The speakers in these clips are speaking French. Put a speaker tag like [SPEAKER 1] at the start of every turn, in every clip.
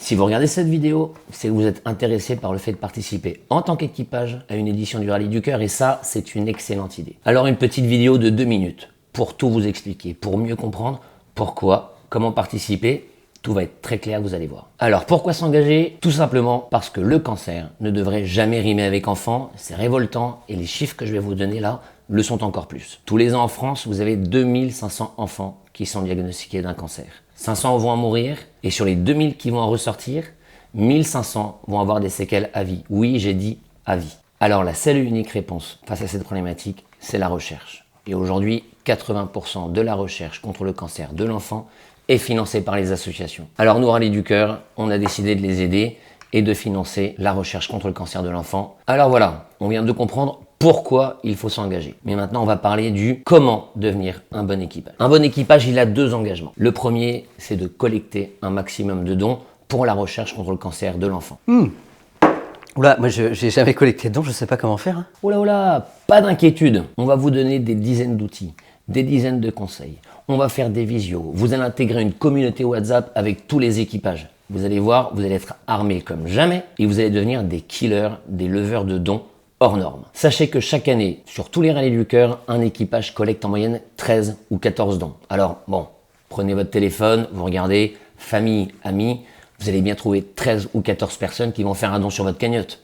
[SPEAKER 1] Si vous regardez cette vidéo, c'est que vous êtes intéressé par le fait de participer en tant qu'équipage à une édition du Rallye du Cœur et ça, c'est une excellente idée. Alors une petite vidéo de 2 minutes pour tout vous expliquer, pour mieux comprendre pourquoi, comment participer. Tout va être très clair, vous allez voir. Alors, pourquoi s'engager? Tout simplement parce que le cancer ne devrait jamais rimer avec enfant, c'est révoltant et les chiffres que je vais vous donner là le sont encore plus. Tous les ans en France, vous avez 2500 enfants qui sont diagnostiqués d'un cancer. 500 vont en mourir et sur les 2000 qui vont en ressortir, 1500 vont avoir des séquelles à vie. Oui, j'ai dit à vie. Alors, la seule et unique réponse face à cette problématique, c'est la recherche. Et aujourd'hui, 80% de la recherche contre le cancer de l'enfant est financée par les associations. Alors nous, Rallye du Cœur, on a décidé de les aider et de financer la recherche contre le cancer de l'enfant. Alors voilà, on vient de comprendre pourquoi il faut s'engager. Mais maintenant, on va parler du comment devenir un bon équipage. Un bon équipage, il a 2 engagements. Le premier, c'est de collecter un maximum de dons pour la recherche contre le cancer de l'enfant.
[SPEAKER 2] Oula, moi j'ai jamais collecté de dons, je sais pas comment faire. Hein.
[SPEAKER 1] Oula, pas d'inquiétude. On va vous donner des dizaines d'outils, des dizaines de conseils. On va faire des visios. Vous allez intégrer une communauté WhatsApp avec tous les équipages. Vous allez voir, vous allez être armés comme jamais et vous allez devenir des killers, des leveurs de dons hors normes. Sachez que chaque année, sur tous les rallyes du cœur, un équipage collecte en moyenne 13 ou 14 dons. Alors bon, prenez votre téléphone, vous regardez, famille, amis, vous allez bien trouver 13 ou 14 personnes qui vont faire un don sur votre cagnotte.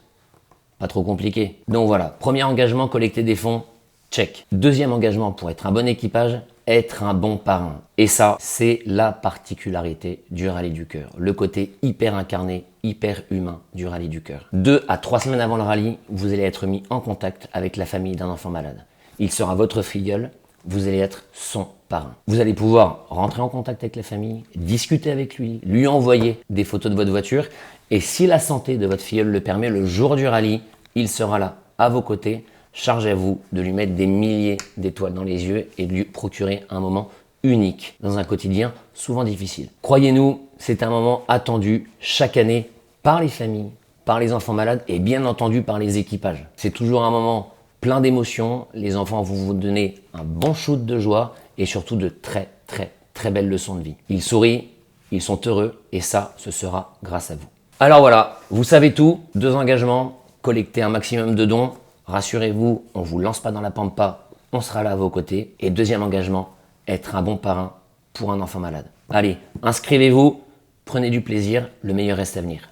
[SPEAKER 1] Pas trop compliqué. Donc voilà, premier engagement, collecter des fonds, check. Deuxième engagement pour être un bon équipage, être un bon parrain. Et ça, c'est la particularité du Rallye du Cœur. Le côté hyper incarné, hyper humain du Rallye du Cœur. 2 à 3 semaines avant le rallye, vous allez être mis en contact avec la famille d'un enfant malade. Il sera votre filleul, vous allez être son parrain. Vous allez pouvoir rentrer en contact avec la famille, discuter avec lui envoyer des photos de votre voiture. Et si la santé de votre filleul le permet, le jour du rallye, il sera là, à vos côtés. Charge à vous de lui mettre des milliers d'étoiles dans les yeux et de lui procurer un moment unique dans un quotidien souvent difficile. Croyez-nous, c'est un moment attendu chaque année par les familles, par les enfants malades et bien entendu par les équipages. C'est toujours un moment plein d'émotions. Les enfants vont vous donner un bon shoot de joie et surtout de très belles leçons de vie. Ils sourient, ils sont heureux et ça, ce sera grâce à vous. Alors voilà, vous savez tout. 2 engagements, collecter un maximum de dons. Rassurez-vous, on ne vous lance pas dans la pampa, on sera là à vos côtés. Et deuxième engagement, être un bon parrain pour un enfant malade. Allez, inscrivez-vous, prenez du plaisir, le meilleur reste à venir.